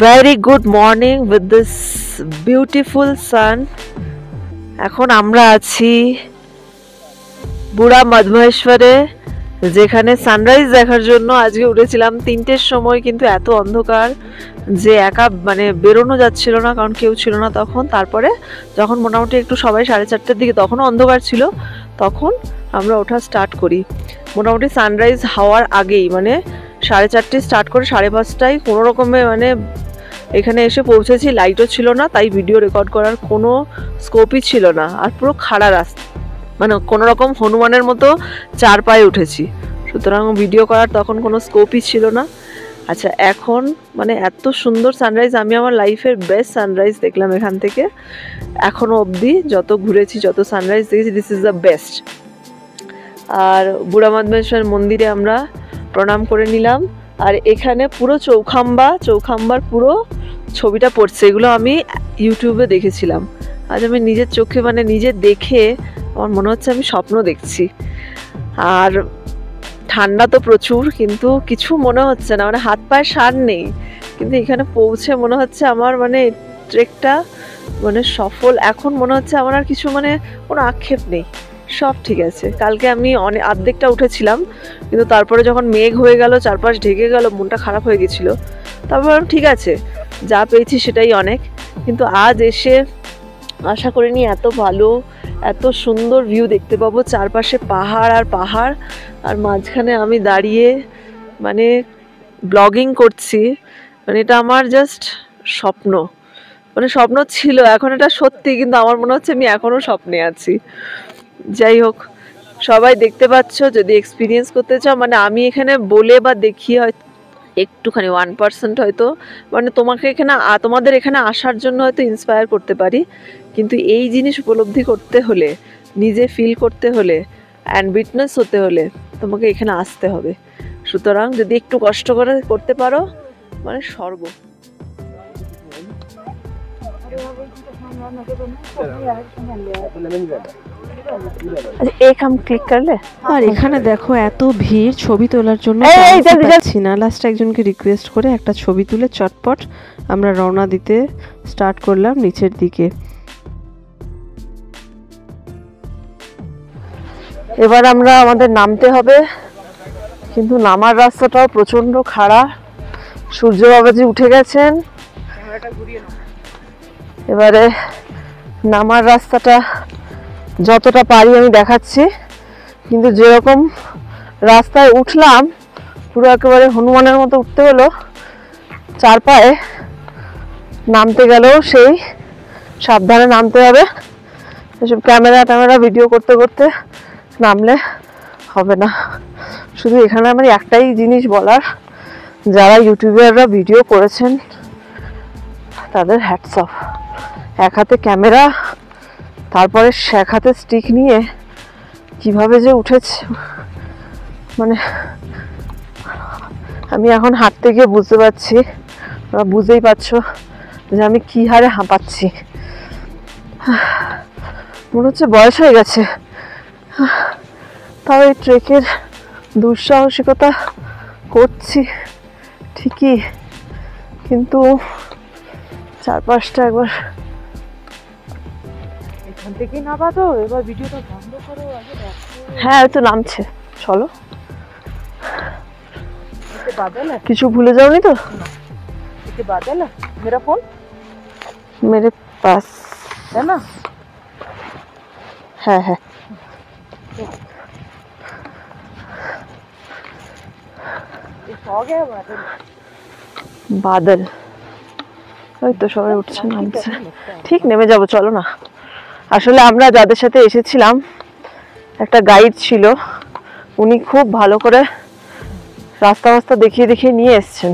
Very good morning with this beautiful sun. এখন আমরা আছি বুড়া মধমেশ্বরে, যেখানে সানরাইজ দেখার জন্য আজকে উঠেছিলাম 3টের সময়, কিন্তু এত অন্ধকার যে একা বেরোনো যাচ্ছিল না, কারণ কেউ ছিল না তখন। তারপরে যখন মোটামুটি একটু সবাই 4:30টার দিকে, তখনও অন্ধকার ছিল, তখন আমরা ওঠা স্টার্ট করি। মোটামুটি সানরাইজ হওয়ার আগেই 4:30 স্টার্ট করে 5:30টায় কোনো রকমে এখানে এসে পৌঁছেছি। লাইটও ছিল না, তাই ভিডিও রেকর্ড করার কোনো স্কোপই ছিল না। আর পুরো খাড়া রাস্তা, কোনো রকম হনুমানের মতো 4 পায়ে উঠেছি, সুতরাং ভিডিও করার তখন কোনো স্কোপই ছিল না। আচ্ছা, এখন এত সুন্দর সানরাইজ, আমি আমার লাইফের বেস্ট সানরাইজ দেখলাম এখান থেকে। এখনও অবধি যত ঘুরেছি, যত সানরাইজ দেখেছি, দিস ইজ দ্য বেস্ট। আর বুড়া মধমেশ্বর মন্দিরে আমরা প্রণাম করে নিলাম। আর এখানে পুরো চৌখাম্বার পুরো ছবিটা পড়ছে। এগুলো আমি ইউটিউবে দেখেছিলাম, আজ আমি নিজের চোখে নিজে দেখে আমার মনে হচ্ছে আমি স্বপ্ন দেখছি। আর ঠান্ডা তো প্রচুর, কিন্তু কিছু মনে হচ্ছে না, হাত পায়ে সার নেই, কিন্তু এখানে পৌঁছে মনে হচ্ছে আমার ট্রেকটা সফল। এখন মনে হচ্ছে আমার আর কিছু কোনো আক্ষেপ নেই, সব ঠিক আছে। কালকে আমি অর্ধেকটা উঠেছিলাম, কিন্তু তারপরে যখন মেঘ হয়ে গেল, চারপাশ ঢেকে গেল, মনটা খারাপ হয়ে গেছিল। তারপর ঠিক আছে, যা পেয়েছি সেটাই অনেক। কিন্তু আজ এসে আশা করিনি এত ভালো, এত সুন্দর ভিউ দেখতে পাবো। চারপাশে পাহাড় আর পাহাড়, আর মাঝখানে আমি দাঁড়িয়ে ব্লগিং করছি। এটা আমার জাস্ট স্বপ্ন, স্বপ্ন ছিল, এখন এটা সত্যি। কিন্তু আমার মনে হচ্ছে আমি এখনও স্বপ্নে আছি। যাই হোক, সবাই দেখতে পাচ্ছ, যদি এক্সপিরিয়েন্স করতে চাও, আমি এখানে বলে বা দেখিয়ে হয়তো একটুখানি 1% হয়তো তোমাদের এখানে আসার জন্য হয়তো ইন্সপায়ার করতে পারি। কিন্তু এই জিনিস উপলব্ধি করতে হলে, নিজে ফিল করতে হলে, অ্যান্ড উইটনেস হতে হলে তোমাকে এখানে আসতে হবে। সুতরাং যদি একটু কষ্ট করে করতে পারো, স্বর্গ। আর এখানে দেখো এত ভিড়, ছবি তোলার জন্য পাচ্ছি না। লাস্টে একজনকে রিকোয়েস্ট করে একটা ছবি তুলে চটপট আমরা রওনা দিতে স্টার্ট করলাম নিচের দিকে। এবার আমাদের নামতে হবে, কিন্তু নামার রাস্তাটাও প্রচন্ড খাড়া। সূর্য বাবাজি উঠে গেছেন, এবারে নামার রাস্তাটা যতটা পারি আমি দেখাচ্ছি। কিন্তু যেরকম রাস্তায় উঠলাম, পুরো একেবারে হনুমানের মতো উঠতে হলো। 4 পায়ে নামতে গেলেও সেই সাবধানে নামতে হবে। এসব ক্যামেরা ভিডিও করতে করতে নামলে হবে না। শুধু এখানে আমার একটাই জিনিস বলার, যারা ইউটিউবাররা ভিডিও করেছেন তাদের হ্যাটস অফ। এক হাতে ক্যামেরা, তারপরে এক হাতে স্টিক নিয়ে কিভাবে যে উঠেছে, আমি এখন হাঁটতে গিয়ে বুঝতে পারছি, তোমরা বুঝতেই পারছো যে আমি কি হারে হাঁপাচ্ছি। মনে হচ্ছে বয়স হয়ে গেছে। তাও এই ট্রেকের দুঃসাহসিকতা করছি ঠিকই, কিন্তু চারপাশটা একবার এখান থেকেই নামা তো। এবার ভিডিওটা বন্ধ করো। হ্যাঁ, ওই তো নামছে, চলো। কিছু ভুলে যাওনি তো? মেরা ফোন মেরে পাস है ना? হ্যাঁ হ্যাঁ, বাদল, ওই তো সবাই উঠছে নামছে। ঠিক নেমে যাবো, চলো না। আসলে আমরা যাদের সাথে এসেছিলাম, একটা গাইড ছিল, উনি খুব ভালো করে রাস্তা দেখিয়ে নিয়ে এসছেন।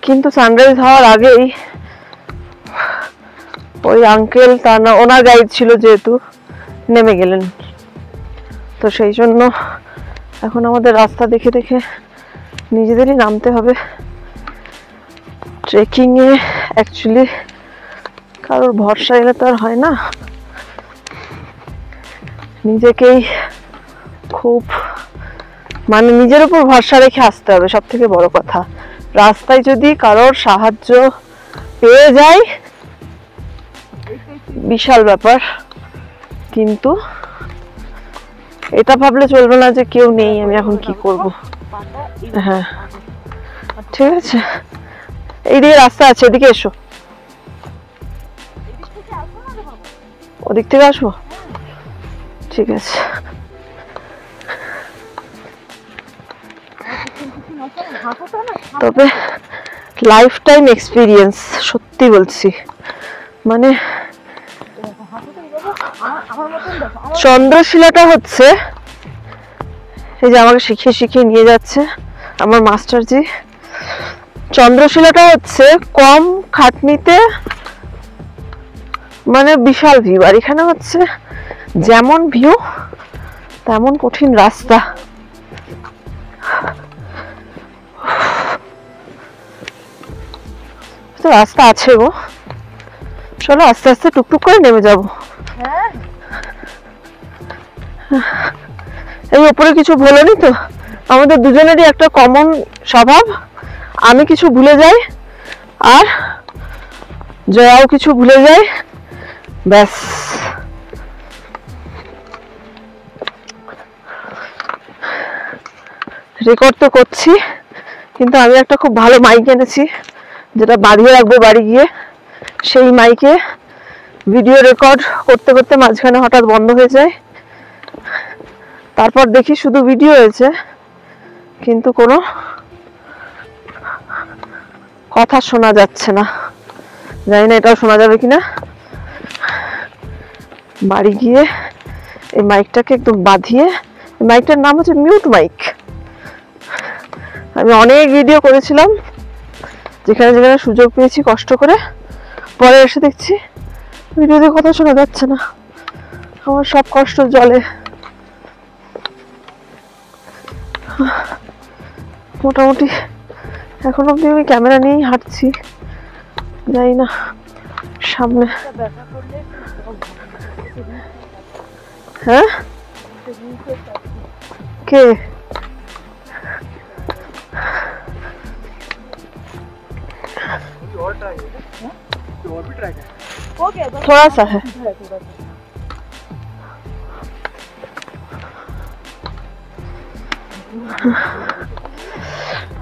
কিন্তু সানরাইজ হওয়ার আগেই ওই আঙ্কেল, ওনার গাইড ছিল যেহেতু, নেমে গেলেন। তো সেই জন্য এখন আমাদের রাস্তা দেখে নিজেদেরই নামতে হবে। ট্রেকিংয়ে অ্যাকচুয়ালি কারোর ভরসা এলে তো আর হয় না, নিজেকেই খুব নিজের উপর ভরসা রেখে আসতে হবে, সব থেকে বড় কথা। রাস্তায় যদি কারোর সাহায্য পেয়ে যাই বিশাল ব্যাপার, কিন্তু এটা ভাবলে চলবে না যে কেউ নেই, আমি এখন কি করব। হ্যাঁ ঠিক আছে, এইদিকে রাস্তা আছে, এদিকে এসো। ওদিক থেকে আসবো, ঠিক আছে। তবে লাইফ টাইম এক্সপিরিয়েন্স, সত্যি বলছি। মানে চন্দ্রশিলাটা হচ্ছে, এই যে আমাকে শিখিয়ে শিখিয়ে নিয়ে যাচ্ছে আমার মাস্টারজি, চন্দ্রশিলাটা হচ্ছে কম খাটনিতে মানে বিশাল ভিউ। আর এখানে হচ্ছে যেমন ভিউ তেমন কঠিন রাস্তা। তো রাস্তা আছে গো, চলো আস্তে আস্তে টুকটুক করে নেমে যাব। এই উপরে কিছু ভুলোনি তো? আমাদের দুজনেরই একটা কমন স্বভাব, আমি কিছু ভুলে যাই আর জয়াও কিছু ভুলে যায়, ব্যাস। রেকর্ড তো করছি, কিন্তু আমি একটা খুব ভালো মাইক এনেছি যেটা বাঁধিয়ে রাখবো বাড়ি গিয়ে। সেই মাইকে ভিডিও রেকর্ড করতে করতে মাঝখানে হঠাৎ বন্ধ হয়ে যায়, তারপর দেখি শুধু ভিডিও হয়েছে কিন্তু কোনো কথা শোনা যাচ্ছে না। জানি না এটাও শোনা যাবে কিনা। বাড়ি গিয়ে এই মাইকটাকে একদম বাঁধিয়ে, মাইকটার নাম হচ্ছে মিউট মাইক। আমি অনেক ভিডিও করেছিলাম, যেখানে যেখানে সুযোগ পেয়েছি কষ্ট করে, পরে এসে দেখছি ভিডিওতে কথা শোনা যাচ্ছে না, আমার সব কষ্ট জলে। মোটামুটি এখন অব্দি আমি ক্যামেরা নিয়েই হাঁটছি, যাই না সামনে। হ্যাঁ কে? थोड़ा सा है।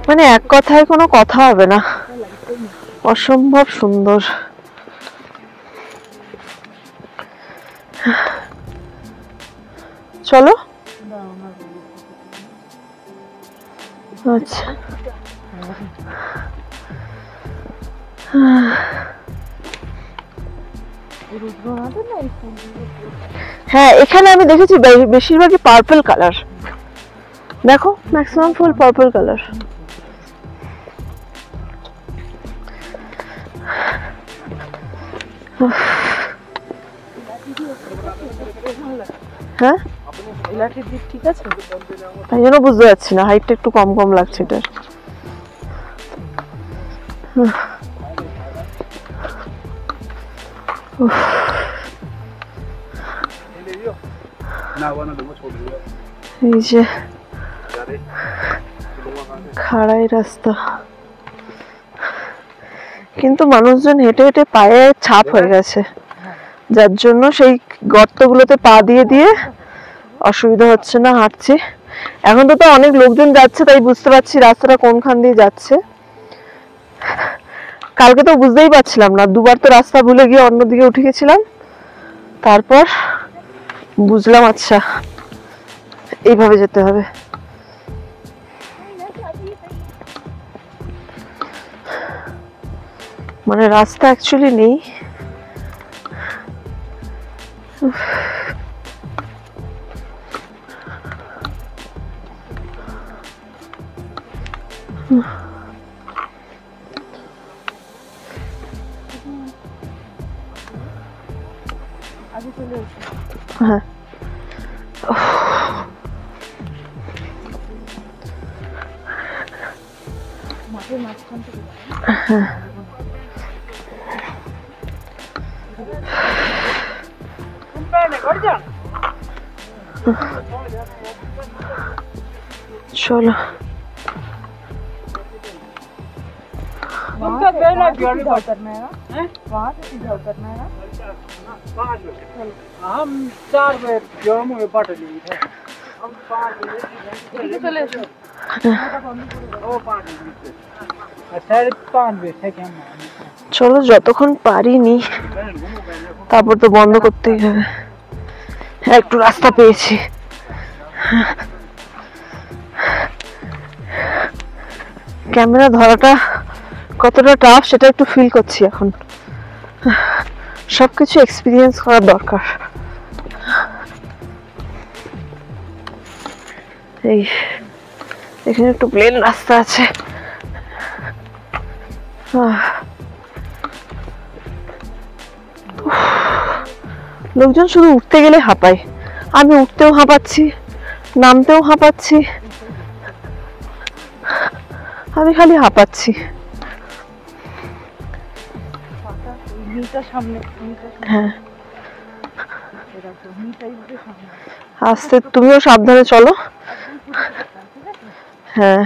মানে এক কথায় কোনো কথা হবে না, অসম্ভব সুন্দর। চলো। আচ্ছা হ্যাঁ, এখানে আমি দেখেছি বেশিরভাগই পার্পল কালার। দেখো ম্যাক্সিমাম ফুল পার্পল কালার। হ্যাঁ ঠিক আছে, তাই জন্য বুঝতে পারছি না, হাইটটা একটু কম কম লাগছে এটার। এই যে খাড়াই রাস্তা, কিন্তু মানুষজন হেঁটে হেঁটে পায়ে ছাপ হয়ে গেছে, যার জন্য সেই গর্তগুলোতে পা দিয়ে দিয়ে অসুবিধা হচ্ছে না, হাঁটছি। এখন তো অনেক লোকজন যাচ্ছে, তাই বুঝতে পারছি রাস্তাটা কোনখান দিয়ে যাচ্ছে। কালকে তো বুঝতেই পারছিলাম না, দুবার তো রাস্তা ভুলে গিয়ে অন্যদিকে উঠে গেছিলাম, তারপর বুঝলাম আচ্ছা এইভাবে যেতে হবে। মানে রাস্তা অ্যাকচুয়ালি নেই। হ্যাঁ চলো। उनका पहला सीधा उतरना है ना, वहाँ से सीधा उतरना है ना। हम 4 बजे जम्मू में पट लिए थे, हम 5 बजे चले ओ 5 बजे 5:30 बजे थे क्या। চলো যতক্ষণ পারিনি তারপর তো বন্ধ করতেই হবে। হ্যাঁ একটু রাস্তা পেয়েছি। ক্যামেরা ধরাটা কতটা টাফ সেটা একটু ফিল করছি এখন। সবকিছু এক্সপিরিয়েন্স করা দরকার। এই এখানে একটু প্লেন রাস্তা আছে। লোকজন শুধু উঠতে গেলে হাঁপায়, আমি উঠতেও হাঁপাচ্ছি, নামতেও হাঁপাচ্ছি, আমি খালি হাঁপাচ্ছি। হ্যাঁ আস্তে, তুমিও সাবধানে চলো। হ্যাঁ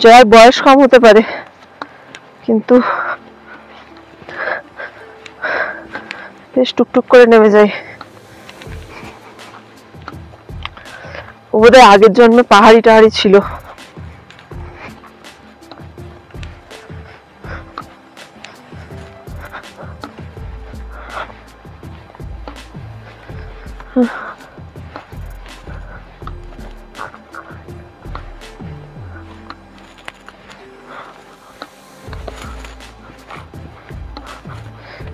জয়ের বয়স কম হতে পারে কিন্তু বেশ টুকটুক করে নেমে যায়। ও বোধহয় আগের জন্মে পাহাড়ি টাহাড়ি ছিল।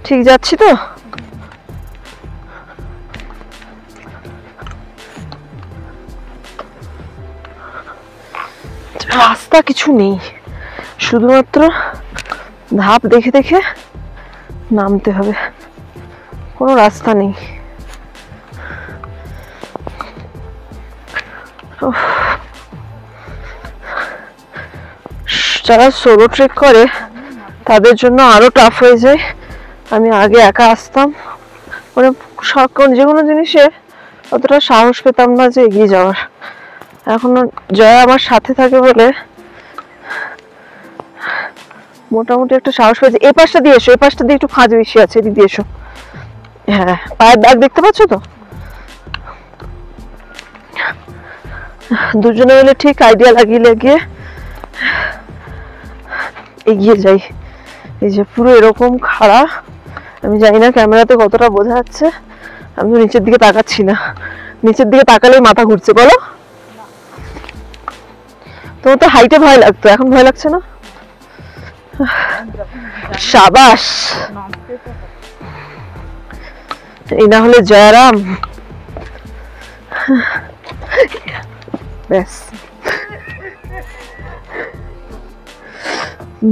ঠিক যাচ্ছি তো? রাস্তা কিছু নেই, শুধুমাত্র ধাপ দেখে দেখে নামতে হবে, কোনো রাস্তা নেই। যারা সোলো ট্রেক করে তাদের জন্য আরো টাফ হয়ে যায়। আমি আগে একা আসতাম, মানে যে কোনো জিনিসে অতটা সাহস পেতাম না যে এগিয়ে যাওয়ার। এখন জয়া আমার সাথে থাকে বলে মোটামুটি একটা সাহস পেয়েছে। এই পাশটা দিয়ে এসো, এই পাশটা দিয়ে একটু ফাঁজ বেশি আছে, এদিক দিয়ে এসো। হ্যাঁ পায়ের দাগ দেখতে পাচ্ছ তো? দুজনে মিলে ঠিক আইডিয়া লাগিয়ে এগিয়ে যাই। এই যে পুরো এরকম খাড়া, আমি জানি না ক্যামেরাতে কতটা বোঝা যাচ্ছে, আমি তো নিচের দিকে তাকাচ্ছি না, নিচের দিকে তাকালেই মাথা ঘুরছে। বলো, তোমার তো হাইটে ভয় লাগতো, এখন ভয় লাগছে না? সাবাস, এই না হলে জয়রাম। ব্যাস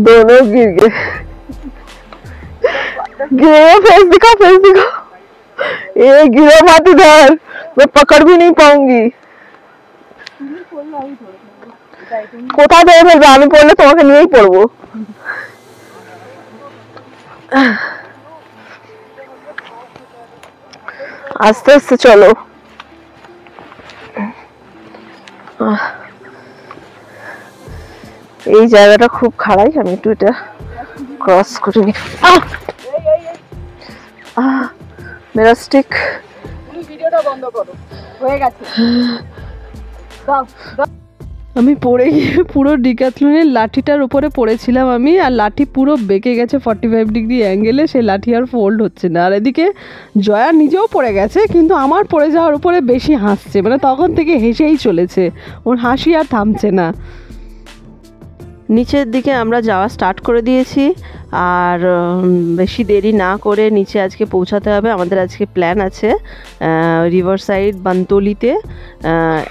दोनों गिर गए। गिरे, फेस दिखा, फेस दिखा। ये गिरो मत इधर, मैं पकड़ भी नहीं पाऊंगी। কোথায় ধরে ফেলবে? আমি পড়লে তোমাকে নিয়েই পড়বো। আস্তে আস্তে চলো। এই জায়গাটা খুব খাড়াই, আমি একটু এটা ক্রস করে নি। মেরা স্টিক, ভিডিওটা বন্ধ করো, হয়ে গেছে। আমি পড়ে গিয়ে পুরো ডিক্যাথলনের লাঠিটার উপরে পড়েছিলাম আমি, আর লাঠি পুরো বেঁকে গেছে 45 ডিগ্রি অ্যাঙ্গেলে, সেই লাঠি আর ফোল্ড হচ্ছে না। আর এদিকে জয়া নিজেও পড়ে গেছে, কিন্তু আমার পড়ে যাওয়ার উপরে বেশি হাসছে, মানে তখন থেকে হেসেই চলেছে, ওর হাসি আর থামছে না। নিচের দিকে আমরা যাওয়া স্টার্ট করে দিয়েছি, আর বেশি দেরি না করে নিচে আজকে পৌঁছাতে হবে। আমাদের আজকে প্ল্যান আছে রিভার সাইড বানতলিতে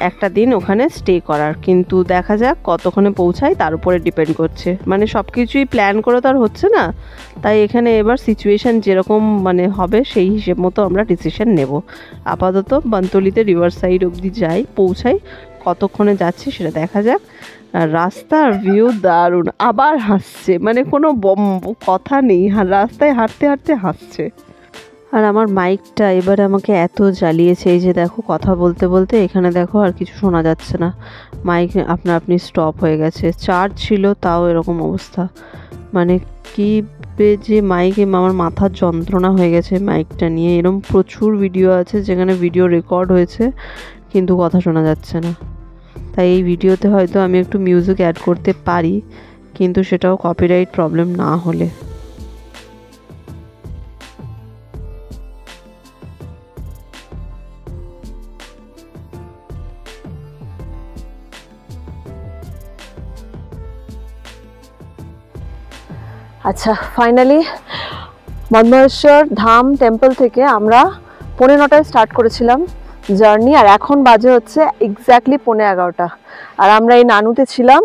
একটা দিন ওখানে স্টে করার, কিন্তু দেখা যাক কতক্ষণে পৌঁছাই তার উপরে ডিপেন্ড করছে, মানে সব কিছুই প্ল্যান করে তো আর হচ্ছে না, তাই এখানে এবার সিচুয়েশান যেরকম মানে হবে সেই হিসেব মতো আমরা ডিসিশন নেব। আপাতত বানতলিতে রিভার সাইড অবধি যাই, পৌঁছাই, কতক্ষণে যাচ্ছি সেটা দেখা যাক। রাস্তার ভিউ দারুণ। আবার হাসছে, মানে কোনো কথা নেই, রাস্তায় হাঁটতে হাঁটতে হাসছে। আর আমার মাইকটা এবারে আমাকে এত জ্বালিয়েছে, এই যে দেখো কথা বলতে বলতে এখানে দেখো আর কিছু শোনা যাচ্ছে না, মাইক আপনি স্টপ হয়ে গেছে। চার্জ ছিল তাও এরকম অবস্থা, মানে কি যে মাইকে আমার মাথার যন্ত্রণা হয়ে গেছে মাইকটা নিয়ে। এরকম প্রচুর ভিডিও আছে যেখানে ভিডিও রেকর্ড হয়েছে কিন্তু কথা শোনা যাচ্ছে না। তাই এই ভিডিওতে হয়তো আমি একটু মিউজিক অ্যাড করতে পারি, কিন্তু সেটাও কপিরাইট প্রবলেম না হলে। আচ্ছা, ফাইনালি মদমহেশ্বর ধাম টেম্পল থেকে আমরা 9:45 স্টার্ট করেছিলাম জার্নি, আর এখন বাজে হচ্ছে এক্স্যাক্টলি 11:15। আর আমরা এই নানুতে ছিলাম,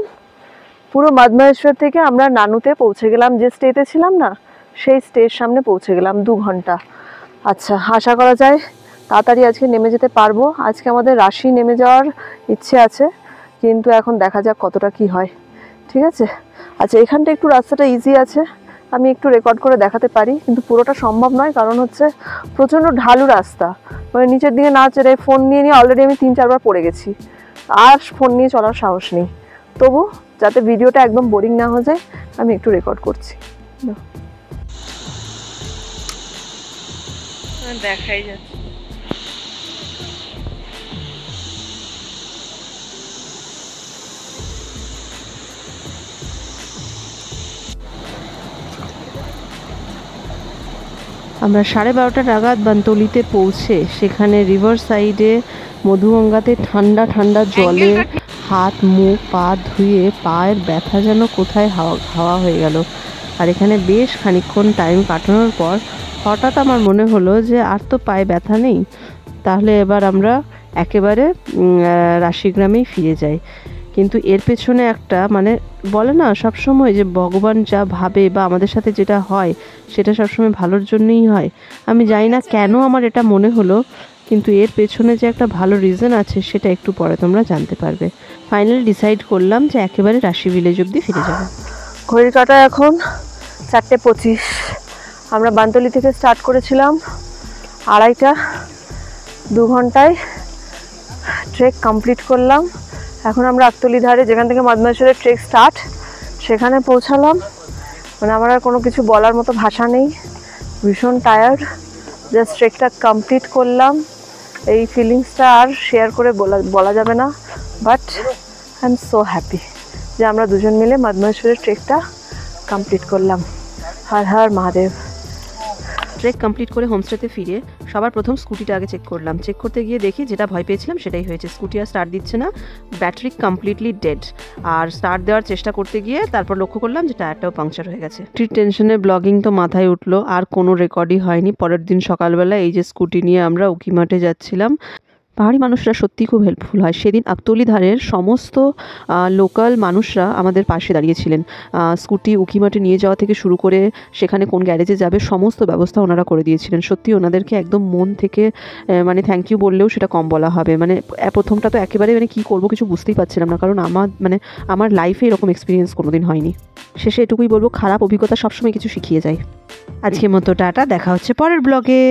পুরো মদমহেশ্বর থেকে আমরা নানুতে পৌঁছে গেলাম, যে স্টেতে ছিলাম না সেই স্টের সামনে পৌঁছে গেলাম 2 ঘন্টা। আচ্ছা, আশা করা যায় তাড়াতাড়ি আজকে নেমে যেতে পারবো। আজকে আমাদের রাশি নেমে যাওয়ার ইচ্ছে আছে, কিন্তু এখন দেখা যাক কতটা কি হয়। ঠিক আছে। আচ্ছা, এখানটা একটু রাস্তাটা ইজি আছে, আমি একটু রেকর্ড করে দেখাতে পারি, কিন্তু পুরোটা সম্ভব নয়, কারণ হচ্ছে প্রচণ্ড ঢালু রাস্তা, মানে নিচের দিকে না চেড়ে ফোন নিয়ে অলরেডি আমি 3-4 বার পড়ে গেছি, আর ফোন নিয়ে চলার সাহস নেই। তবু যাতে ভিডিওটা একদম বোরিং না হয়ে যায় আমি একটু রেকর্ড করছি। দেখাই যাচ্ছে আমরা 12:30 নাগাদ বানতলিতে পৌঁছে সেখানে রিভার সাইডে মধুগঙ্গাতে ঠান্ডা ঠান্ডা জলে হাত মুখ পা ধুয়ে পায়ের ব্যথা যেন কোথায় হাওয়া হয়ে গেল। আর এখানে বেশ খানিকক্ষণ টাইম কাটানোর পর হঠাৎ আমার মনে হলো যে আর তো পায়ে ব্যথা নেই, তাহলে এবার আমরা একেবারে রাশিগ্রামেই ফিরে যাই। কিন্তু এর পেছনে একটা মানে বলে না সবসময় যে ভগবান যা ভাবে বা আমাদের সাথে যেটা হয় সেটা সবসময় ভালোর জন্যই হয়। আমি জানি না কেন আমার এটা মনে হলো, কিন্তু এর পেছনে যে একটা ভালো রিজন আছে সেটা একটু পরে তোমরা জানতে পারবে। ফাইনালি ডিসাইড করলাম যে একেবারে রাশি ভিলেজ অবধি ফিরে যাব। ঘড়ির কাঁটা এখন 4:25। আমরা বানতলি থেকে স্টার্ট করেছিলাম 2:30, 2 ঘন্টায় ট্রেক কমপ্লিট করলাম। এখন আমরা আকতলি ধারে, যেখান থেকে মদমহেশ্বরের ট্রেক স্টার্ট, সেখানে পৌঁছালাম। মানে আমার আর কোনো কিছু বলার মতো ভাষা নেই, ভীষণ টায়ার্ড। জাস্ট ট্রেকটা কমপ্লিট করলাম, এই ফিলিংসটা আর শেয়ার করে বলা যাবে না, but I am so happy যে আমরা দুজন মিলে মদমহেশ্বরের ট্রেকটা কমপ্লিট করলাম। হর হর মহাদেব। ট্রেক কমপ্লিট করে হোমস্টেতে ফিরে সবার প্রথম স্কুটিটা আগে চেক করলাম। চেক করতে গিয়ে দেখি যেটা ভয় পেয়েছিলাম সেটাই হয়েছে, স্কুটি আর স্টার্ট দিচ্ছে না, ব্যাটারি কমপ্লিটলি ডেড। আর স্টার্ট দেওয়ার চেষ্টা করতে গিয়ে তারপর লক্ষ্য করলাম যে টায়ারটাও পাংচার হয়ে গেছে। টেনশনে ব্লগিং তো মাথায় উঠলো, আর কোনো রেকর্ডই হয়নি। পরের দিন সকালবেলা এই যে স্কুটি নিয়ে আমরা উকিমাঠে যাচ্ছিলাম। পাহাড়ি মানুষরা সত্যিই খুব হেল্পফুল হয়। সেদিন আকতলি ধারের সমস্ত লোকাল মানুষরা আমাদের পাশে দাঁড়িয়েছিলেন। স্কুটি উকিমাঠে নিয়ে যাওয়া থেকে শুরু করে সেখানে কোন গ্যারেজে যাবে সমস্ত ব্যবস্থা ওনারা করে দিয়েছিলেন। সত্যি ওনাদেরকে একদম মন থেকে মানে থ্যাংক ইউ বললেও সেটা কম বলা হবে। মানে প্রথমটা তো একেবারে মানে কী করবো কিছু বুঝতেই পারছিলাম না, কারণ আমার লাইফে এরকম এক্সপিরিয়েন্স কোনোদিন হয়নি। শেষে এটুকুই বলবো, খারাপ অভিজ্ঞতা সবসময় কিছু শিখিয়ে যায়। আজকের মতো টাটা, দেখা হচ্ছে পরের ব্লগে।